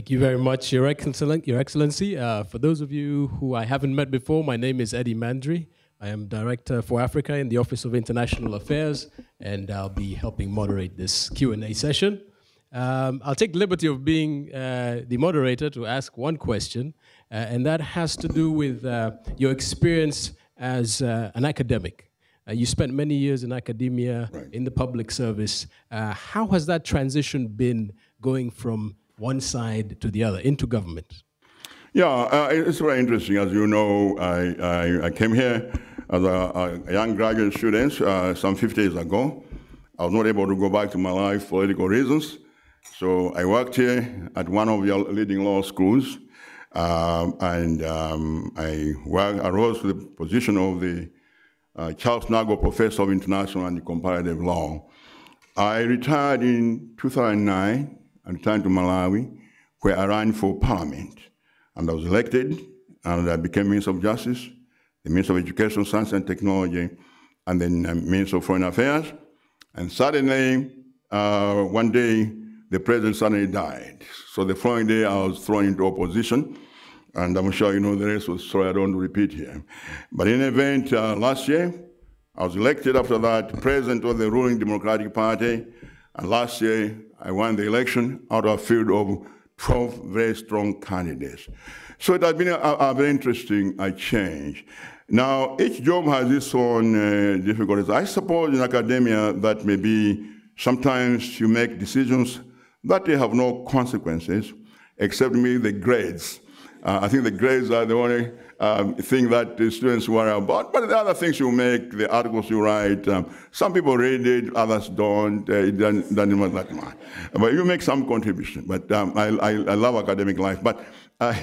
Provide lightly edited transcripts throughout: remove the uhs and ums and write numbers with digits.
Thank you very much, Your Excellency. For those of you who I haven't met before, my name is Eddie Mandry. I am Director for Africa in the Office of International Affairs, and I'll be helping moderate this Q&A session. I'll take the liberty of being the moderator to ask one question, and that has to do with your experience as an academic. You spent many years in academia, right, in the public service. How has that transition been going from one side to the other, into government? Yeah, it's very interesting. As you know, I came here as a young graduate student some 50 years ago. I was not able to go back to my life for political reasons. So I worked here at one of your leading law schools, and I rose to the position of the Charles Nago Professor of International and Comparative Law. I retired in 2009 and returned to Malawi, where I ran for parliament. And I was elected, and I became Minister of Justice, the Minister of Education, Science and Technology, and then Minister of Foreign Affairs. And suddenly, one day, the president suddenly died. So the following day, I was thrown into opposition, and I'm sure you know the rest of the story. I don't want to repeat here. But in any event, last year, I was elected after that president of the ruling Democratic Party, and last year, I won the election out of a field of 12 very strong candidates. So it has been a very interesting change. Now, each job has its own difficulties. I suppose in academia that maybe sometimes you make decisions that they have no consequences, except maybe the grades. I think the grades are the only thing that the students worry about. But the other things you make, the articles you write, some people read it, others don't. It doesn't matter much. But you make some contribution. But I love academic life. But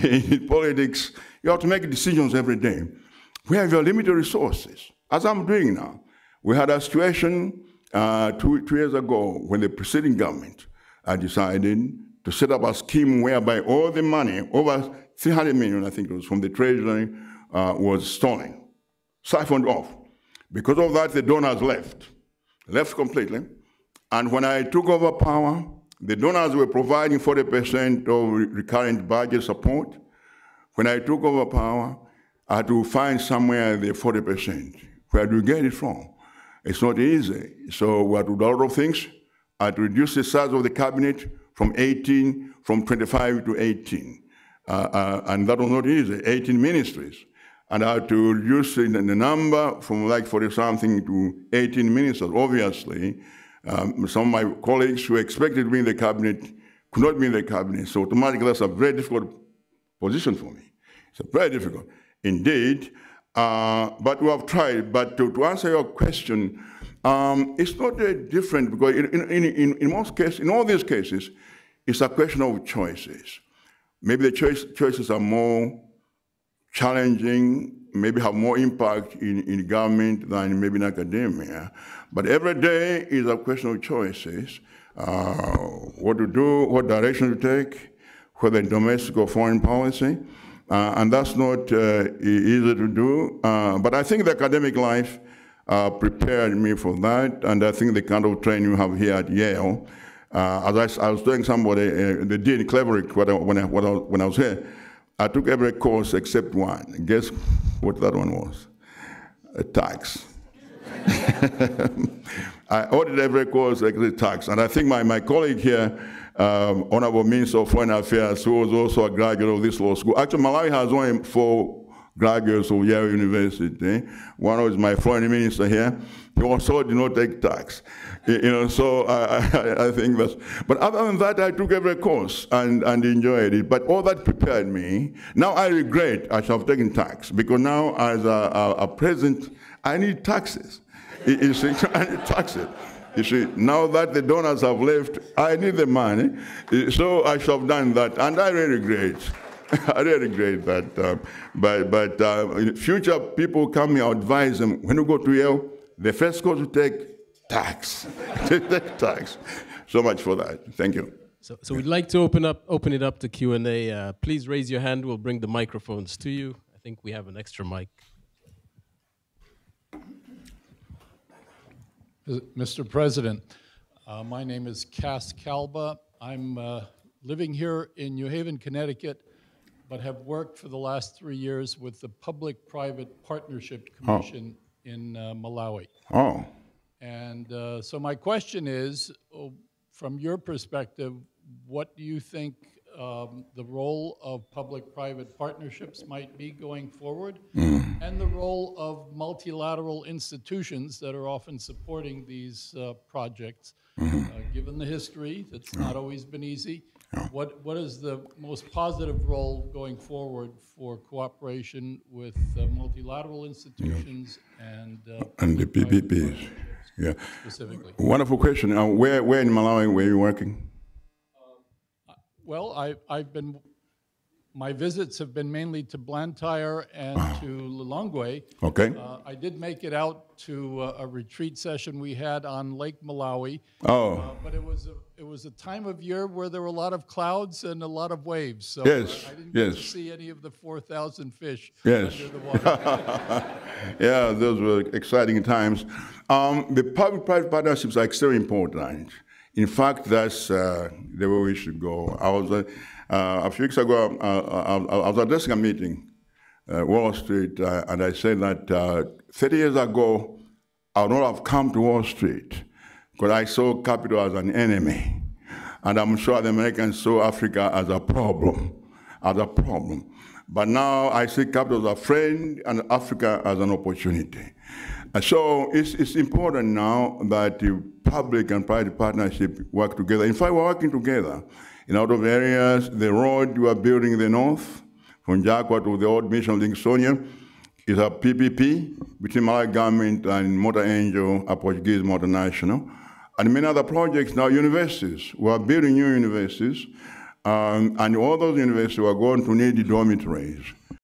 in politics, you have to make decisions every day. We have limited resources, as I'm doing now. We had a situation 2 years ago when the preceding government decided to set up a scheme whereby all the money, over 300 million, I think it was, from the Treasury, was stolen, siphoned off. Because of that, the donors left completely. And when I took over power, the donors were providing 40% of recurrent budget support. When I took over power, I had to find somewhere the 40%. Where do you get it from? It's not easy. So we had to do a lot of things. I had to reduce the size of the cabinet from 25 to 18. And that was not easy, 18 ministries. And I had to reduce the number from like 40-something to 18 ministers. Obviously, some of my colleagues who expected to be in the cabinet could not be in the cabinet. So automatically, that's a very difficult position for me. It's very difficult indeed. But we have tried. But to answer your question, it's not different because in most cases, in all these cases, it's a question of choices. Maybe the choices are more challenging, maybe have more impact in government than maybe in academia. But every day is a question of choices. What to do, what direction to take, whether in domestic or foreign policy. And that's not easy to do. But I think the academic life prepared me for that. And I think the kind of training you have here at Yale, as I was telling somebody, the dean Cleverick, when I was here, I took every course except one. Guess what that one was? A tax. I audited every course except tax. And I think my colleague here, Honorable Minister of Foreign Affairs, who was also a graduate of this law school. Actually, Malawi has only 4 graduates of Yale University. One was my foreign minister here. He also did not take tax. So I think that's, but other than that, I took every course and enjoyed it. But all that prepared me. Now I regret I should have taken tax, because now as a president, I need taxes. You see, I need taxes. You see, now that the donors have left, I need the money. So I should have done that, and I really regret. I really regret that. But in future, people come here, I advise them, when you go to Yale, the first course you take tax. Take tax. So much for that. Thank you. So we'd like to open it up to Q&A. Please raise your hand. We'll bring the microphones to you. I think we have an extra mic. Mr. President, my name is Cass Kalba. I'm living here in New Haven, Connecticut, but have worked for the last 3 years with the Public-Private Partnership Commission in Malawi. Oh. And so my question is, from your perspective, what do you think the role of public-private partnerships might be going forward, and the role of multilateral institutions that are often supporting these projects? Given the history, that's not always been easy. What is the most positive role going forward for cooperation with multilateral institutions and the PPPs? Yeah. Specifically? Wonderful question. Where in Malawi were you working? Well, my visits have been mainly to Blantyre and to Lilongwe. Okay. I did make it out to a retreat session we had on Lake Malawi. Oh. But it was a time of year where there were a lot of clouds and a lot of waves. So Yes. I didn't get to see any of the 4,000 fish Yes. under the water. Yeah, those were exciting times. The public-private partnerships are extremely important. In fact, that's the way we should go. I was a few weeks ago. I was addressing a meeting, Wall Street, and I said that 30 years ago, I would not have come to Wall Street because I saw capital as an enemy, and I'm sure the Americans saw Africa as a problem, But now I see capital as a friend and Africa as an opportunity. So it's important now that the public and private partnership work together. In fact, we're working together. In a lot of areas, the road we are building in the north, from Jakwa to the old mission of Linsonia, is a PPP between Malawi government and Motor Angel, a Portuguese multinational. And many other projects now, universities. We are building new universities, and all those universities are going to need dormitories.